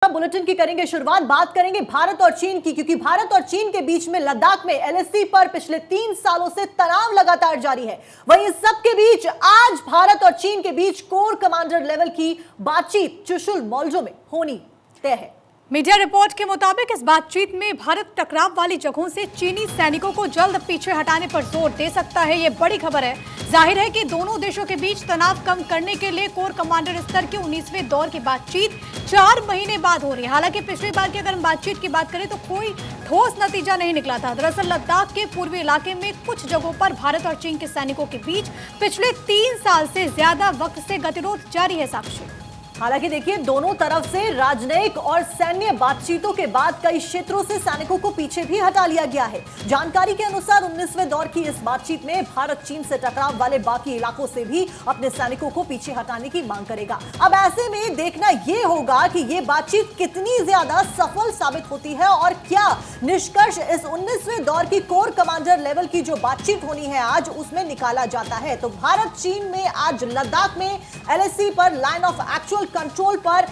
Bulletin की करेंगे शुरुआत। बात करेंगे भारत और चीन की, क्योंकि भारत और चीन के बीच में लद्दाख में एलएसी पर पिछले 3 सालों से तनाव लगातार जारी है। वहीं इस सब के बीच आज भारत और चीन के बीच कोर कमांडर लेवल की बातचीत चुशुल मॉल्जो में होनी तय है। मीडिया रिपोर्ट के मुताबिक इस बातचीत में भारत टकराव वाली जगहों से चीनी सैनिकों को जल्द पीछे हटाने पर जोर दे सकता है। ये बड़ी खबर है। जाहिर है कि दोनों देशों के बीच तनाव कम करने के लिए कोर कमांडर स्तर के 19वें दौर की बातचीत 4 महीने बाद हो रही है। हालांकि पिछली बार की अगर हम बातचीत की बात करें तो कोई ठोस नतीजा नहीं निकला था। दरअसल लद्दाख के पूर्वी इलाके में कुछ जगहों पर भारत और चीन के सैनिकों के बीच पिछले 3 साल से ज्यादा वक्त से गतिरोध जारी है। साक्षी, हालांकि देखिए, दोनों तरफ से राजनयिक और सैन्य बातचीतों के बाद कई क्षेत्रों से सैनिकों को पीछे भी हटा लिया गया है। जानकारी के अनुसार 19वें दौर की इस बातचीत में भारत चीन से टकराव वाले बाकी इलाकों से भी अपने सैनिकों को पीछे हटाने की मांग करेगा। अब ऐसे में देखना यह होगा कि यह बातचीत कितनी ज्यादा सफल साबित होती है और क्या निष्कर्ष इस 19वें दौर की कोर कमांडर लेवल की जो बातचीत होनी है आज, उसमें निकाला जाता है। तो भारत चीन में आज लद्दाख में एलएसी पर लाइन ऑफ एक्चुअल कंट्रोल पर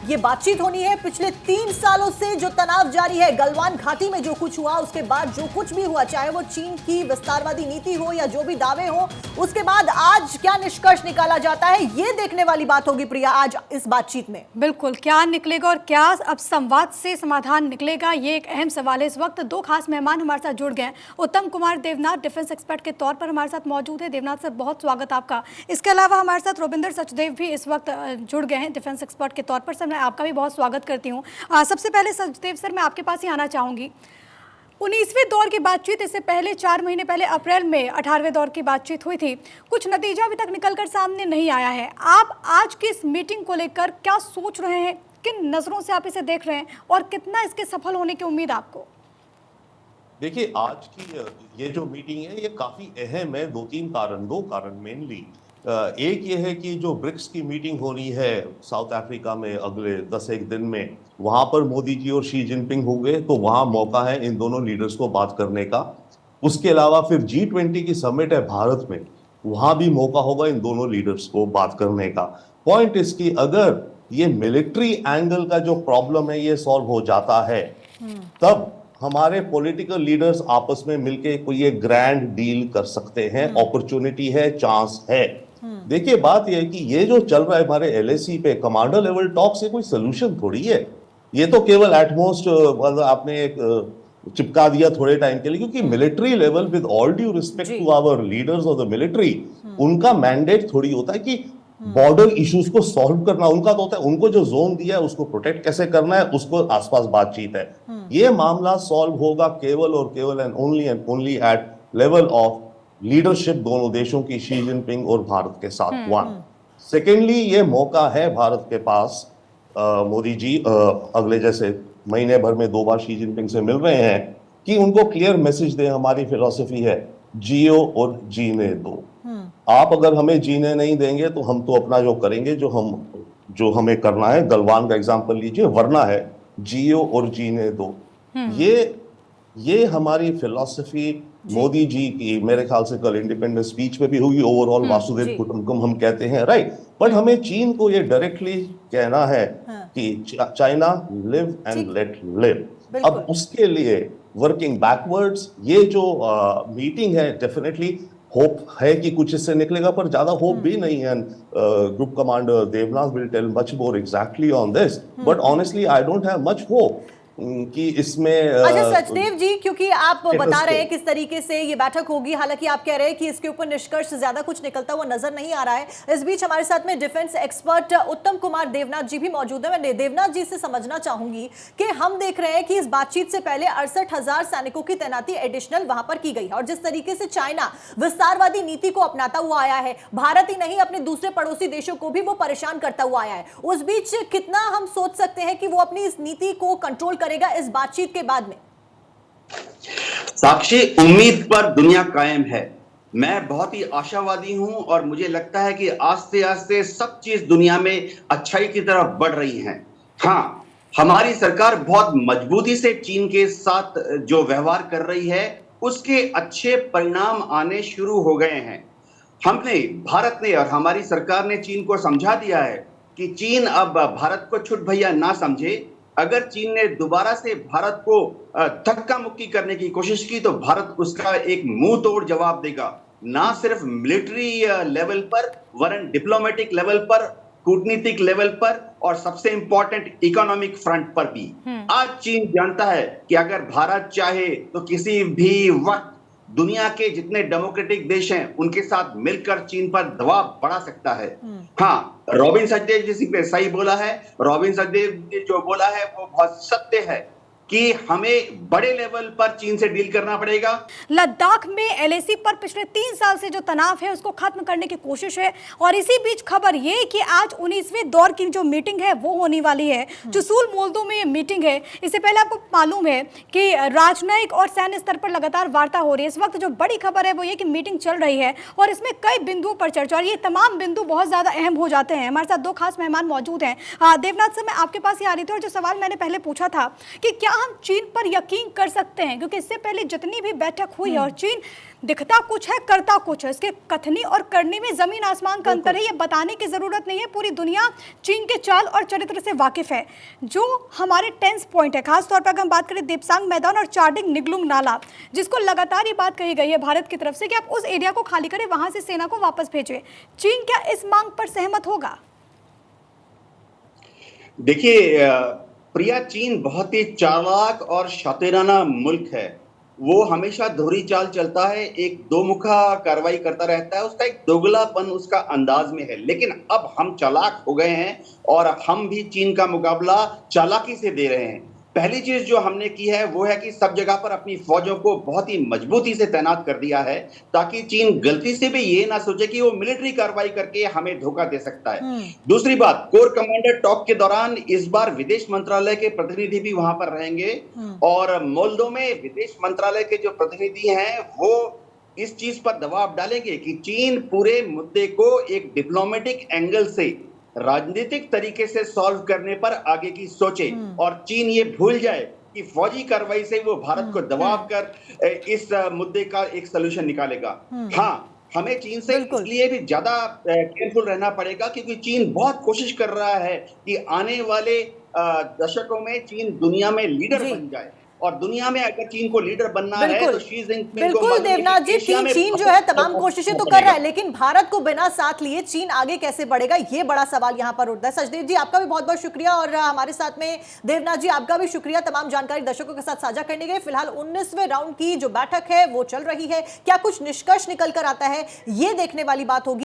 यह बातचीत होनी है। पिछले 3 सालों से जो तनाव जारी है, गलवान घाटी में जो कुछ हुआ, उसके बाद जो कुछ भी हुआ, चाहे वो चीन की विस्तारवादी नीति हो या जो भी दावे हो, उसके बाद आज क्या निष्कर्ष निकाला जाता है, यह देखने वाली बात होगी प्रिया आज इस बातचीत में। बिल्कुल, क्या निकलेगा और क्या अब संवाद से समाधान निकलेगा, ये एक अहम सवाल है। इस वक्त 2 खास मेहमान हमारे साथ जुड़ गए हैं। उत्तम कुमार देवनाथ डिफेंस एक्सपर्ट के तौर पर हमारे साथ मौजूद है। देवनाथ सर, बहुत स्वागत आपका। इसके अलावा हमारे साथ रोबिंदर सचदेव भी इस वक्त जुड़ गए हैं डिफेंस एक्सपर्ट के तौर पर। सर, मैं आपका भी बहुत स्वागत करती हूँ। सबसे पहले सचदेव सर, मैं आपके पास ही आना चाहूंगी। 19वें दौर की बातचीत, इससे पहले 4 महीने पहले अप्रैल में 18वें दौर की बातचीत हुई थी। कुछ नतीजा अभी तक निकलकर सामने नहीं आया है। आप आज की इस मीटिंग को लेकर क्या सोच रहे हैं, किन नजरों से आप इसे देख रहे हैं और कितना इसके सफल होने की उम्मीद आपको? देखिए, आज की ये जो मीटिंग है ये काफी अहम है। दो कारण मेनली। एक ये है कि जो ब्रिक्स की मीटिंग होनी है साउथ अफ्रीका में अगले 10-1 दिन में, वहां पर मोदी जी और शी जिनपिंग होंगे, तो वहां मौका है इन दोनों लीडर्स को बात करने का। उसके अलावा फिर G20 की समिट है भारत में, वहां भी मौका होगा इन दोनों लीडर्स को बात करने का। पॉइंट इसकी, अगर ये मिलिट्री एंगल का जो प्रॉब्लम है ये सॉल्व हो जाता है, तब हमारे पॉलिटिकल लीडर्स आपस में मिलके कोई एक ग्रैंड डील कर सकते हैं। अपॉर्चुनिटी है, चांस है। देखिए, बात यह है कि ये जो चल रहा है हमारे एलएसी पे कमांडर लेवल टॉक से कोई सोल्यूशन थोड़ी है। ये तो केवल एटमोस्ट आपने एक चिपका दिया थोड़े टाइम के लिए, क्योंकि military level, with all due respect to our leaders of the military, उनका मैंडेट थोड़ी होता है कि बॉर्डर इश्यूज को सॉल्व करना। उनका तो होता है, उनको जो जोन दिया है उसको प्रोटेक्ट कैसे करना है, उसको आसपास बातचीत है। ये मामला सॉल्व होगा केवल और केवल and only at level of leadership दोनों देशों की, शी जिनपिंग और भारत के साथ। 1 सेकेंडली, ये मौका है भारत के पास, मोदी जी अगले जैसे महीने भर में 2 बार शी जिनपिंग से मिल रहे हैं, कि उनको क्लियर मैसेज दें। हमारी फिलॉसफी है जियो और जीने दो। आप अगर हमें जीने नहीं देंगे तो हम तो अपना जो करेंगे, जो हमें करना है, गलवान का एग्जांपल लीजिए, वरना है जियो और जीने दो। ये हमारी फिलॉसफी मोदी जी की, मेरे ख्याल से कल इंडिपेंडेंस स्पीच में भी हुई, ओवरऑल वासुदेव कुटुंबकम हम कहते हैं, राइट। बट हमें चीन को ये डायरेक्टली कहना है कि China live and let live. अब उसके लिए वर्किंग बैकवर्ड्स, ये जो मीटिंग है, डेफिनेटली होप है कि कुछ इससे निकलेगा, पर ज्यादा होप भी नहीं है। Group commander Devnath will tell much more exactly on this, but honestly I don't have much hope कि इसमें। अच्छा सचदेव जी, क्योंकि आप बता रहे हैं किस तरीके से ये बैठक होगी, हालांकि आप कह रहे हैं कि इसके ऊपर निष्कर्ष ज्यादा कुछ निकलता हुआ नजर नहीं आ रहा है। इस बीच हमारे साथ में डिफेंस एक्सपर्ट उत्तम कुमार देवनाथ जी भी मौजूद है। मैं देवनाथ जी से समझना चाहूंगी कि हम देख रहे हैं कि इस बातचीत से पहले 68,000 सैनिकों की तैनाती एडिशनल वहां पर की गई है, और जिस तरीके से चाइना विस्तारवादी नीति को अपनाता हुआ आया है, भारत ही नहीं अपने दूसरे पड़ोसी देशों को भी वो परेशान करता हुआ आया है, उस बीच कितना हम सोच सकते हैं कि वो अपनी इस नीति को कंट्रोल इस बातचीत के बाद में? साक्षी, उम्मीद पर दुनिया कायम है। मैं बहुत ही आशावादी हूं और मुझे लगता है कि आस्ते आस्ते सब चीज दुनिया में अच्छाई की तरफ बढ़ रही हैं। हाँ, हमारी सरकार बहुत मजबूती से चीन के साथ जो व्यवहार कर रही है, उसके अच्छे परिणाम आने शुरू हो गए हैं। भारत ने और हमारी सरकार ने चीन को समझा दिया है कि चीन अब भारत को छुट भैया ना समझे। अगर चीन ने दोबारा से भारत को धक्का मुक्की करने की कोशिश की तो भारत उसका एक मुंह तोड़ जवाब देगा, ना सिर्फ मिलिट्री लेवल पर वरन डिप्लोमेटिक लेवल पर, कूटनीतिक लेवल पर और सबसे इंपॉर्टेंट इकोनॉमिक फ्रंट पर भी। आज चीन जानता है कि अगर भारत चाहे तो किसी भी वक्त दुनिया के जितने डेमोक्रेटिक देश हैं उनके साथ मिलकर चीन पर दबाव बढ़ा सकता है। हाँ, रॉबिन सचदेव जी पे सही बोला है। रॉबिन सचदेव ने जो बोला है वो बहुत सत्य है कि हमें बड़े लेवल पर चीन से डील करना पड़ेगा। लद्दाख में एलएसी पर पिछले 3 साल से जो तनाव है उसको खत्म करने की कोशिश है और इसी बीच खबर ये कि आज 19वें दौर की जो मीटिंग है वो होने वाली है। चुशूल मोल्दो में ये मीटिंग है। इससे पहले आपको मालूम है कि राजनयिक और सैन्य स्तर पर लगातार वार्ता हो रही है। इस वक्त जो बड़ी खबर है वो ये कि मीटिंग चल रही है और इसमें कई बिंदुओं पर चर्चा, और ये तमाम बिंदु बहुत ज्यादा अहम हो जाते हैं। हमारे साथ 2 खास मेहमान मौजूद हैं। देवनाथ सर, मैं आपके पास ही आ रही थी और जो सवाल मैंने पहले पूछा था कि क्या हम चीन पर यकीन कर सकते हैं, क्योंकि इससे पहले जितनी भी बैठक हुई है और चीन दिखता कुछ है करता कुछ है, इसके कथनी और करनी में जमीन आसमान का अंतर है। ये बताने की जरूरत नहीं है, पूरी दुनिया चीन के चाल और चरित्र से वाकिफ है। जो हमारे टेंस पॉइंट है, खासतौर पर अगर हम बात करें देपसांग मैदान और चार्डिंग निगलुंग नाला, जिसको लगातार ये बात कही गई है भारत की तरफ से कि आप उस एरिया को खाली करें, वहां से सेना को वापस भेजें। चीन क्या इस मांग पर सहमत होगा? देखिए प्रिया, चीन बहुत ही चालाक और शातिराना मुल्क है। वो हमेशा दोहरी चाल चलता है, एक दो मुखा कार्रवाई करता रहता है, उसका एक दोगलापन उसका अंदाज में है। लेकिन अब हम चालाक हो गए हैं और हम भी चीन का मुकाबला चालाकी से दे रहे हैं। पहली चीज जो हमने की है वो है कि सब जगह पर अपनी फौजों को बहुत ही मजबूती से तैनात कर दिया है, ताकि चीन गलती से भी ये ना सोचे कि वो मिलिट्री कार्रवाई करके हमें धोखा दे सकता है। दूसरी बात, कोर कमांडर टॉक के दौरान इस बार विदेश मंत्रालय के प्रतिनिधि भी वहां पर रहेंगे और मोल्दो में विदेश मंत्रालय के जो प्रतिनिधि हैं वो इस चीज पर दबाव डालेंगे कि चीन पूरे मुद्दे को एक डिप्लोमेटिक एंगल से, राजनीतिक तरीके से सॉल्व करने पर आगे की सोचे और चीन ये भूल जाए कि फौजी कार्रवाई से वो भारत को दबाव कर इस मुद्दे का एक सलूशन निकालेगा। हाँ, हमें चीन से इसलिए भी ज्यादा केयरफुल रहना पड़ेगा क्योंकि चीन बहुत कोशिश कर रहा है कि आने वाले दशकों में चीन दुनिया में लीडर बन जाए, और दुनिया में अगर चीन को लीडर बनना है तो शी जिनपिंग को, बिल्कुल देवनाथ जी, चीन जो है तमाम कोशिशें तो कर रहा है, लेकिन भारत को बिना साथ लिए चीन आगे कैसे बढ़ेगा, ये बड़ा सवाल यहां पर उठता है। सचदेव जी, आपका भी बहुत बहुत शुक्रिया और हमारे साथ में देवनाथ जी, आपका भी शुक्रिया तमाम जानकारी दर्शकों के साथ साझा करने के। फिलहाल 19वें राउंड की जो बैठक है वो चल रही है, क्या कुछ निष्कर्ष निकल कर आता है ये देखने वाली बात होगी।